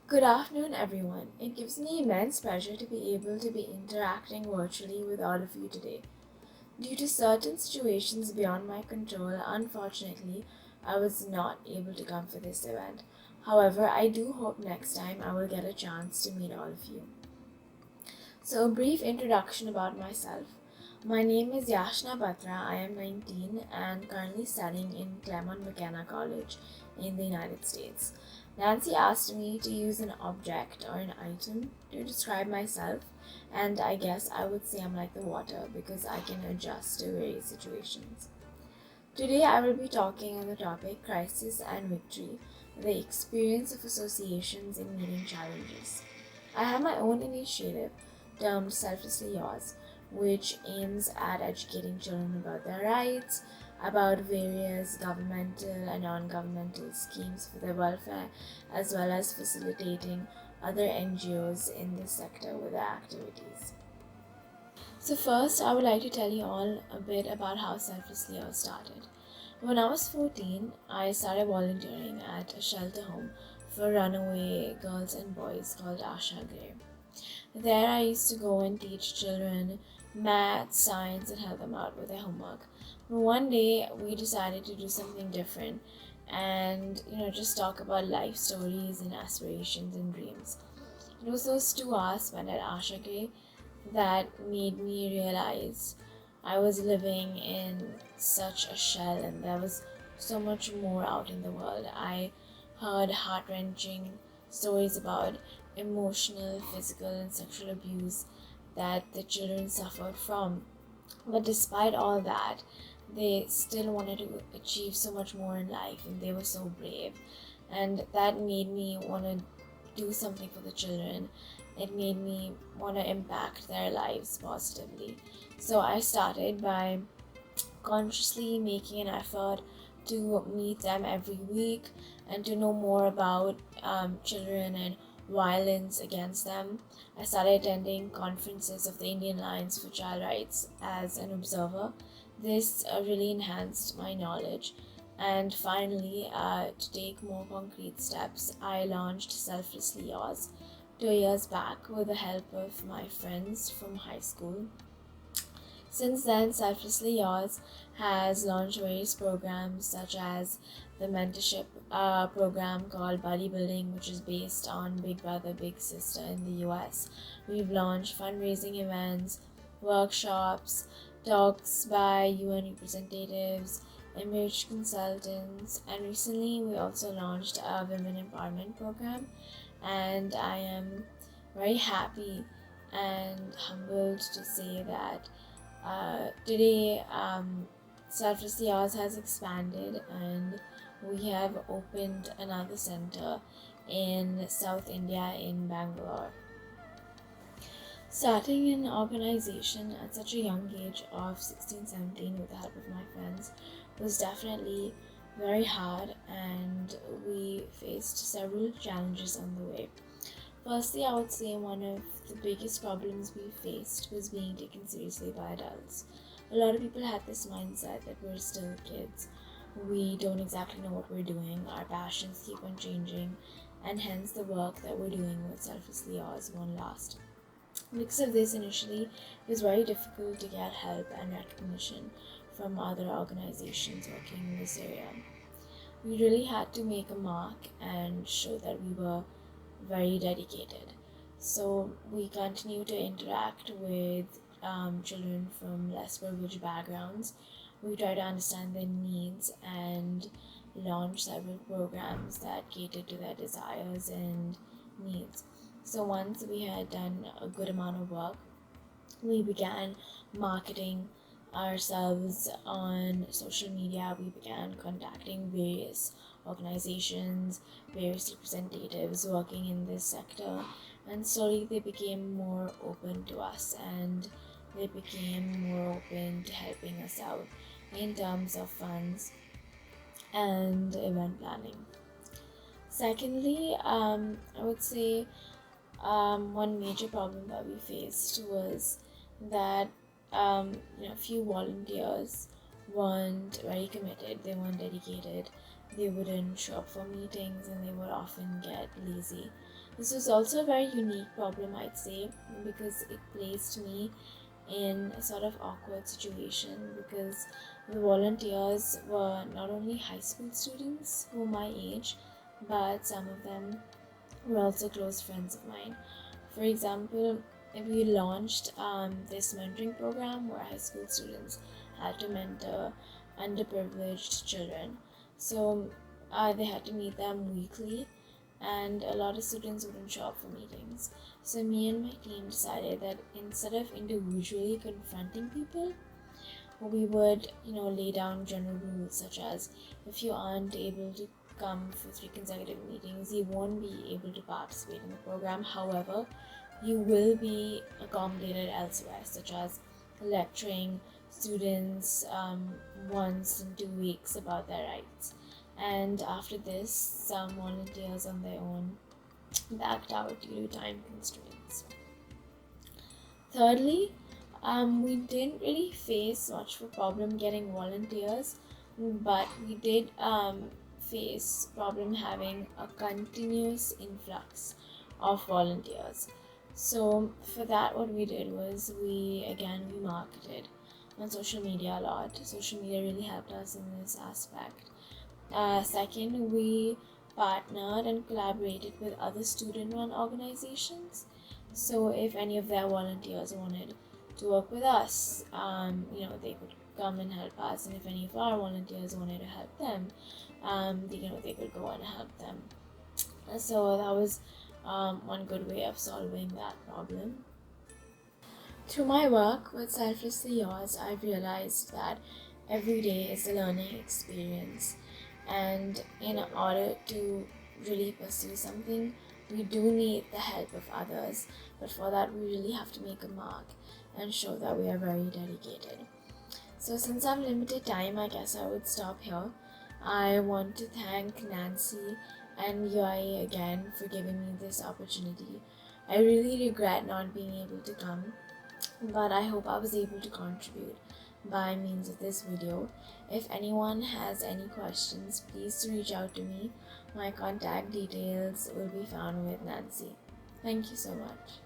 Good afternoon, everyone. It gives me immense pleasure to be able to be interacting virtually with all of you today. Due to certain situations beyond my control, unfortunately, I was not able to come for this event. However, I do hope next time I will get a chance to meet all of you. So, a brief introduction about myself. My name is Yashna Batra. I am 19 and currently studying in Claremont McKenna College in the United States. Nancy asked me to use an object or an item to describe myself, and I guess I would say I'm like the water because I can adjust to various situations. Today, I will be talking on the topic crisis and victory, the experience of associations in meeting challenges. I have my own initiative termed Selflessly Yours, which aims at educating children about their rights, about various governmental and non governmental schemes for their welfare, as well as facilitating other NGOs in this sector with their activities. So, first, I would like to tell you all a bit about how Selflessly Yours started. When I was 14, I started volunteering at a shelter home for runaway girls and boys called Asha Gray. There, I used to go and teach children math, science, and help them out with their homework. But one day, we decided to do something different and just talk about life stories and aspirations and dreams. It was those 2 hours spent at Asha Gray that made me realize I was living in such a shell and there was so much more out in the world. I heard heart wrenching stories about emotional, physical, and sexual abuse that the children suffered from. But despite all that, they still wanted to achieve so much more in life and they were so brave. And that made me want to do something for the children. It made me want to impact their lives positively. So I started by consciously making an effort to meet them every week and to know more about children and violence against them. I started attending conferences of the Indian Alliance for Child Rights as an observer. This really enhanced my knowledge. And finally, to take more concrete steps, I launched Selflessly Yours 2 years back with the help of my friends from high school. Since then, Selflessly Yours has launched various programs such as the mentorship program called Bodybuilding, which is based on Big Brother, Big Sister in the US. We've launched fundraising events, workshops, talks by UN representatives, image consultants, and recently we also launched a women empowerment program. And I am very happy and humbled to say that today, Selflessly Ours has expanded and we have opened another center in South India in Bangalore. Starting an organization at such a young age of 16, 17 with the help of my friends was definitely very hard, and we faced several challenges on the way. Firstly, I would say one of the biggest problems we faced was being taken seriously by adults. A lot of people had this mindset that we're still kids. We don't exactly know what we're doing, our passions keep on changing, and hence the work that we're doing with Selflessly Ours won't last. Because of this, initially, it was very difficult to get help and recognition from other organizations working in this area. We really had to make a mark and show that we were very dedicated. So we continue to interact with children from less privileged backgrounds. We try to understand their needs and launch several programs that cater to their desires and needs. So once we had done a good amount of work, we began marketing ourselves on social media. We began contacting various organizations, various representatives working in this sector, and slowly they became more open to us and they became more open to helping us out in terms of funds and event planning. Secondly, I would say one major problem that we faced was that few volunteers weren't very committed, they weren't dedicated, they wouldn't show up for meetings, and they would often get lazy. This was also a very unique problem, I'd say, because it placed me in a sort of awkward situation because the volunteers were not only high school students who were my age, but some of them were also close friends of mine. For example, we launched this mentoring program where high school students had to mentor underprivileged children. So they had to meet them weekly, and a lot of students wouldn't show up for meetings. So me and my team decided that instead of individually confronting people, we would, lay down general rules such as if you aren't able to come for 3 consecutive meetings, you won't be able to participate in the program. However, you will be accommodated elsewhere, such as lecturing students once in 2 weeks about their rights. And after this, some volunteers on their own backed out due to time constraints. Thirdly, we didn't really face much of a problem getting volunteers, but we did face problem having a continuous influx of volunteers. So for that, what we did was we marketed on social media a lot. Social media really helped us in this aspect. Second, we partnered and collaborated with other student-run organizations. So if any of their volunteers wanted to work with us, they could come and help us. And if any of our volunteers wanted to help them, they could go and help them. So that was one good way of solving that problem. Through my work with Selflessly Yours, I've realized that every day is a learning experience. And in order to really pursue something, we do need the help of others. But for that, we really have to make a mark and show that we are very dedicated. So, since I've limited time, I guess I would stop here. I want to thank Nancy and Yai again for giving me this opportunity. I really regret not being able to come, but I hope I was able to contribute by means of this video. If anyone has any questions, please reach out to me. My contact details will be found with Nancy. Thank you so much.